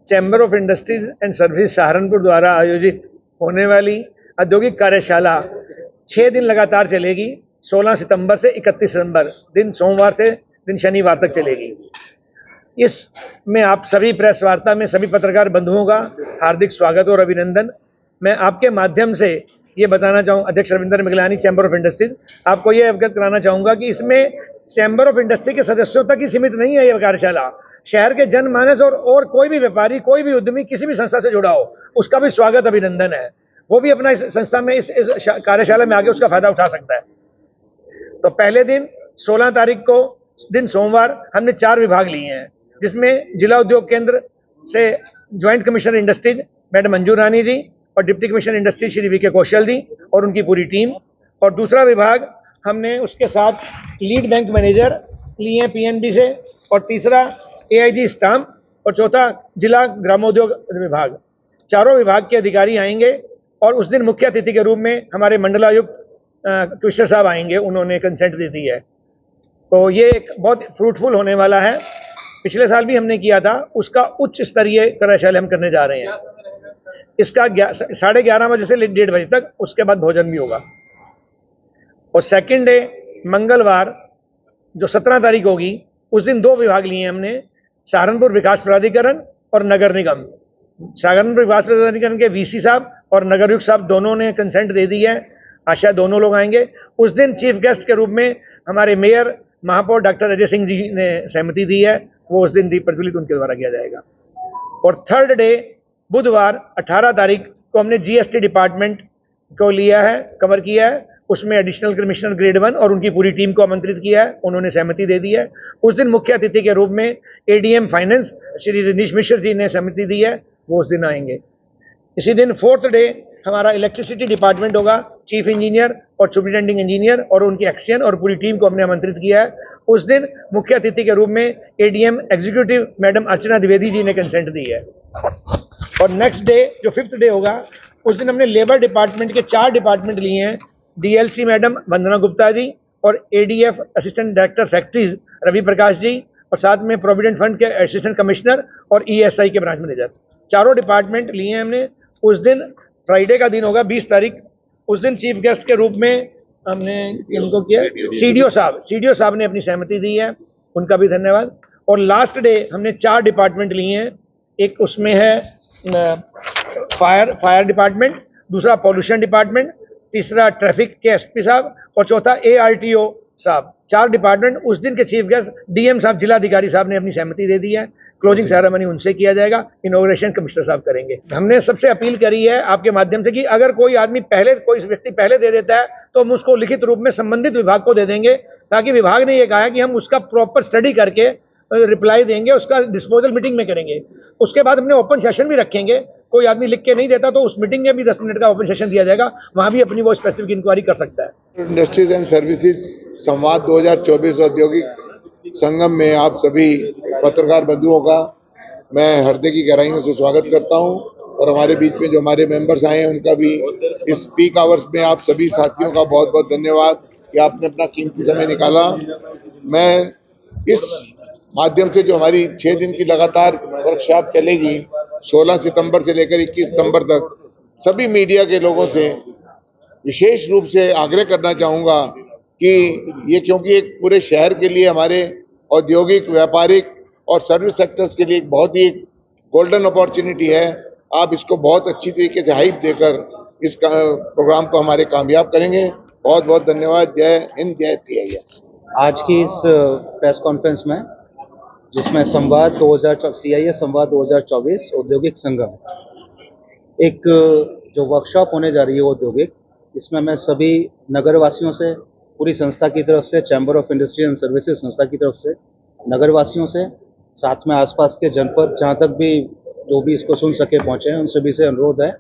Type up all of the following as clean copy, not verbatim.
Chamber of industries and service Saharanpur द्वारा आयोजित होने वाली औद्योगिक कार्यशाला 6 दिन लगातार चलेगी। 16 सितंबर से 31 सितंबर, दिन सोमवार से दिन शनिवार तक चलेगी। इसमें आप सभी प्रेस वार्ता में सभी पत्रकार बंधुओं का हार्दिक स्वागत और अभिनंदन। मैं आपके माध्यम से ये बताना चाहूँ, अध्यक्ष Ravinder Miglani, chamber of industries, आपको ये अवगत कराना चाहूँगा कि इसमें चैम्बर ऑफ इंडस्ट्री के सदस्यों तक ही सीमित नहीं है। ये कार्यशाला शहर के जनमानस और कोई भी व्यापारी, कोई भी उद्यमी किसी भी संस्था से जुड़ा हो, उसका भी स्वागत अभिनंदन है। वो भी अपना इस संस्था में इस कार्यशाला में आगे उसका फायदा उठा सकता है। तो पहले दिन 16 तारीख को दिन सोमवार हमने 4 विभाग लिए हैं, जिसमें जिला उद्योग केंद्र से joint commissioner industries madam Manju Rani ji और deputy commissioner industries Shri V K Kaushal जी और उनकी पूरी टीम, और दूसरा विभाग हमने उसके साथ लीड बैंक मैनेजर लिए हैं पीएनबी से, और तीसरा एआईजी स्टाम्प, और चौथा जिला ग्रामोद्योग विभाग। चारों विभाग के अधिकारी आएंगे और उस दिन मुख्य अतिथि के रूप में हमारे मंडलायुक्त कमिश्नर साहब आएंगे, उन्होंने कंसेंट दे दी है। तो ये एक बहुत फ्रूटफुल होने वाला है। पिछले साल भी हमने किया था, उसका उच्च स्तरीय कार्यशाला हम करने जा रहे हैं। इसका 11:30 बजे से 1:30 बजे तक, उसके बाद भोजन भी होगा। और सेकंड डे मंगलवार जो 17 तारीख होगी, उस दिन 2 विभाग लिए हमने, सहारनपुर विकास प्राधिकरण और नगर निगम। सहारनपुर विकास प्राधिकरण के वीसी साहब और नगर आयुक्त साहब दोनों ने कंसेंट दे दी है। आशा दोनों लोग आएंगे। उस दिन चीफ गेस्ट के रूप में हमारे मेयर महापौर डॉक्टर अजय सिंह जी ने सहमति दी है, वो उस दिन प्रज्वलित उनके द्वारा किया जाएगा। और थर्ड डे बुधवार 18 तारीख को हमने जीएसटी डिपार्टमेंट को लिया है, कवर किया है। उसमें एडिशनल कमिश्नर ग्रेड 1 और उनकी पूरी टीम को आमंत्रित किया है, उन्होंने सहमति दे दी है। उस दिन मुख्य अतिथि के रूप में एडीएम फाइनेंस श्री रजनीश मिश्र जी ने सहमति दी है, वो उस दिन आएंगे। इसी दिन फोर्थ डे हमारा इलेक्ट्रिसिटी डिपार्टमेंट होगा, चीफ इंजीनियर और सुपरिटेंडिंग इंजीनियर और उनकी एक्सियन और पूरी टीम को हमने आमंत्रित किया है। उस दिन मुख्य अतिथि के रूप में एडीएम एग्जीक्यूटिव मैडम अर्चना द्विवेदी जी ने कंसेंट दी है। और नेक्स्ट डे जो 5th डे होगा, उस दिन हमने लेबर डिपार्टमेंट के 4 डिपार्टमेंट लिए हैं, डीएलसी मैडम वंदना गुप्ता जी और ADF assistant director factories Ravi Prakash ji, और साथ में प्रोविडेंट फंड के असिस्टेंट कमिश्नर और ईएसआई के ब्रांच मैनेजर। चारों डिपार्टमेंट लिए हैं हमने। उस दिन फ्राइडे का दिन होगा 20 तारीख, उस दिन चीफ गेस्ट के रूप में हमने इनको किया, सीडीओ साहब ने अपनी सहमति दी है, उनका भी धन्यवाद। और लास्ट डे हमने 4 डिपार्टमेंट लिए हैं, एक उसमें है फायर डिपार्टमेंट, दूसरा पॉल्यूशन डिपार्टमेंट, तीसरा ट्रैफिक के एसपी साहब और चौथा एआरटीओ साहब। 4 डिपार्टमेंट। उस दिन के चीफ गेस्ट डीएम साहब, जिलाधिकारी साहब ने अपनी सहमति दे दी है। क्लोजिंग सेरेमनी उनसे किया जाएगा, इनॉग्रेशन कमिश्नर साहब करेंगे। हमने सबसे अपील करी है आपके माध्यम से कि अगर कोई आदमी कोई व्यक्ति पहले दे देता है तो हम उसको लिखित रूप में संबंधित विभाग को दे देंगे, ताकि विभाग ने ये कहा है कि हम उसका प्रॉपर स्टडी करके रिप्लाई देंगे, उसका डिस्पोजल मीटिंग में करेंगे। उसके बाद हमने ओपन सेशन भी रखेंगे। कोई आदमी लिख के नहीं देता तो उस मीटिंग में भी 10 मिनट का ओपन सेशन दिया जाएगा, वहां भी अपनी वो स्पेसिफिक इंक्वायरी कर सकता है। इंडस्ट्रीज एंड सर्विसेज संवाद 2024 औद्योगिक संगम में आप सभी पत्रकार बंधुओं का मैं हृदय की गहराइयों से स्वागत करता हूं, और हमारे बीच में जो हमारे मेंबर्स आए हैं उनका भी इस पीक आवर्स में आप सभी साथियों का बहुत बहुत धन्यवाद कि आपने अपना कीमती समय निकाला। मैं इस माध्यम से जो हमारी 6 दिन की लगातार वर्कशॉप चलेगी 16 सितंबर से लेकर 21 सितंबर तक, सभी मीडिया के लोगों से विशेष रूप से आग्रह करना चाहूँगा कि ये, क्योंकि एक पूरे शहर के लिए, हमारे औद्योगिक, व्यापारिक और सर्विस सेक्टर्स के लिए एक बहुत ही गोल्डन अपॉर्चुनिटी है। आप इसको बहुत अच्छी तरीके से हाइप देकर इस प्रोग्राम को हमारे कामयाब करेंगे। बहुत बहुत धन्यवाद। जय हिंद, जय सीआईए। आज की इस प्रेस कॉन्फ्रेंस में, जिसमें संवाद 2024 औद्योगिक संगम, एक जो वर्कशॉप होने जा रही है औद्योगिक, इसमें मैं सभी नगरवासियों से, पूरी संस्था की तरफ से, chamber of industry and services संस्था की तरफ से, नगरवासियों से, साथ में आसपास के जनपद जहाँ तक भी जो भी इसको सुन सके पहुँचे हैं, उन सभी से अनुरोध है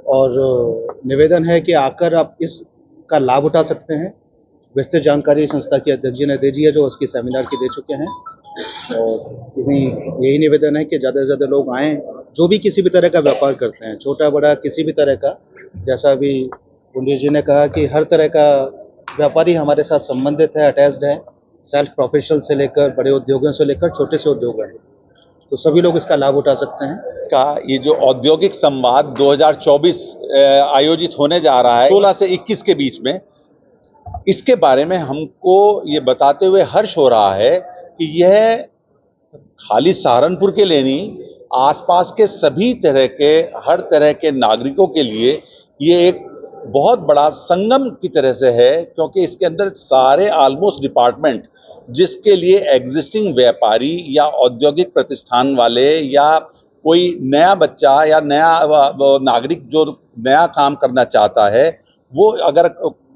और निवेदन है कि आकर आप इसका लाभ उठा सकते हैं। विस्तृत जानकारी संस्था की अध्यक्ष जी ने दे दी है, जो उसकी सेमिनार की दे चुके हैं, और यही निवेदन है कि ज़्यादा से ज़्यादा लोग आएँ, जो भी किसी भी तरह का व्यापार करते हैं, छोटा बड़ा किसी भी तरह का। जैसा अभी पुंडी जी ने कहा कि हर तरह का व्यापारी हमारे साथ संबंधित है, अटैच्ड है, सेल्फ प्रोफेशनल से लेकर बड़े उद्योगों से लेकर छोटे से उद्योग हैं। तो सभी लोग इसका लाभ उठा सकते हैं। का ये जो औद्योगिक संवाद 2024 आयोजित होने जा रहा है 16 से 21 के बीच में, इसके बारे में हमको ये बताते हुए हर्ष हो रहा है कि यह खाली सहारनपुर के लिए नहीं, आसपास के सभी तरह के हर तरह के नागरिकों के लिए ये एक बहुत बड़ा संगम की तरह से है, क्योंकि इसके अंदर सारे ऑलमोस्ट डिपार्टमेंट जिसके लिए एग्जिस्टिंग व्यापारी या औद्योगिक प्रतिष्ठान वाले या कोई नया बच्चा या नया नागरिक जो नया काम करना चाहता है, वो अगर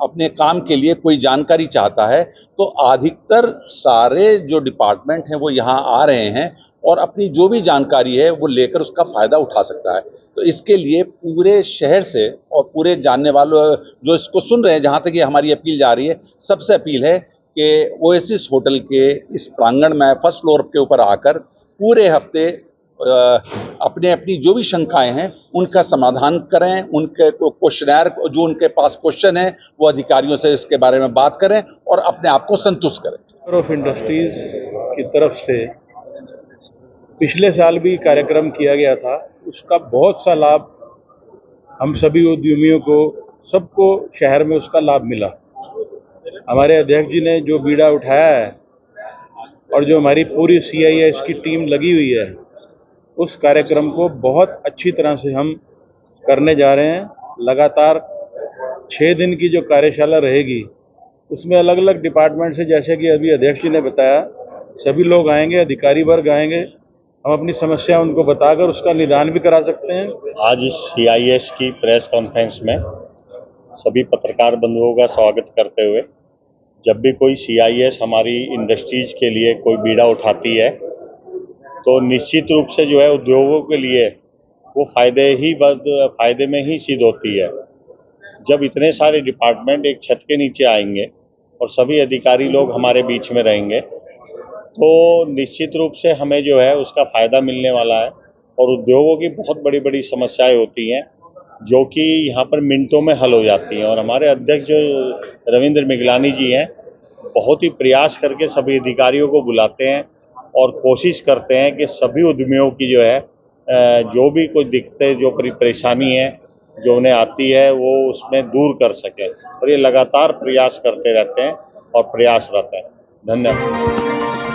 अपने काम के लिए कोई जानकारी चाहता है तो अधिकतर सारे जो डिपार्टमेंट हैं वो यहाँ आ रहे हैं और अपनी जो भी जानकारी है वो लेकर उसका फ़ायदा उठा सकता है। तो इसके लिए पूरे शहर से और पूरे जानने वालों जो इसको सुन रहे हैं, जहाँ तक ये हमारी अपील जा रही है, सबसे अपील है कि ओएसिस होटल के इस प्रांगण में फर्स्ट फ्लोर के ऊपर आकर पूरे हफ्ते अपने अपनी जो भी शंकाएं हैं उनका समाधान करें, उनके क्वेश्चनर जो उनके पास क्वेश्चन है वो अधिकारियों से इसके बारे में बात करें और अपने आप को संतुष्ट करें। चैम्बर ऑफ इंडस्ट्रीज की तरफ से पिछले साल भी कार्यक्रम किया गया था, उसका बहुत सा लाभ हम सभी उद्यमियों को, सबको शहर में उसका लाभ मिला। हमारे अध्यक्ष जी ने जो बीड़ा उठाया है और जो हमारी पूरी CIS की टीम लगी हुई है, उस कार्यक्रम को बहुत अच्छी तरह से हम करने जा रहे हैं। लगातार 6 दिन की जो कार्यशाला रहेगी उसमें अलग अलग डिपार्टमेंट से, जैसे कि अभी अध्यक्ष जी ने बताया, सभी लोग आएंगे, अधिकारी वर्ग आएंगे, हम अपनी समस्या उनको बताकर उसका निदान भी करा सकते हैं। आज इस CIS की प्रेस कॉन्फ्रेंस में सभी पत्रकार बंधुओं का स्वागत करते हुए, जब भी कोई CIS हमारी इंडस्ट्रीज के लिए कोई बीड़ा उठाती है तो निश्चित रूप से जो है उद्योगों के लिए वो फायदे में ही सिद्ध होती है। जब इतने सारे डिपार्टमेंट एक छत के नीचे आएंगे और सभी अधिकारी लोग हमारे बीच में रहेंगे तो निश्चित रूप से हमें जो है उसका फ़ायदा मिलने वाला है। और उद्योगों की बहुत बड़ी बड़ी समस्याएं होती हैं जो कि यहाँ पर मिनटों में हल हो जाती हैं। और हमारे अध्यक्ष जो रविंद्र मिगलानी जी हैं, बहुत ही प्रयास करके सभी अधिकारियों को बुलाते हैं और कोशिश करते हैं कि सभी उद्यमियों की जो है जो भी कोई दिक्कतें, जो परेशानी है जो उन्हें आती है, वो उसमें दूर कर सकें। और ये लगातार प्रयास करते रहते हैं और प्रयासरत हैं। धन्यवाद।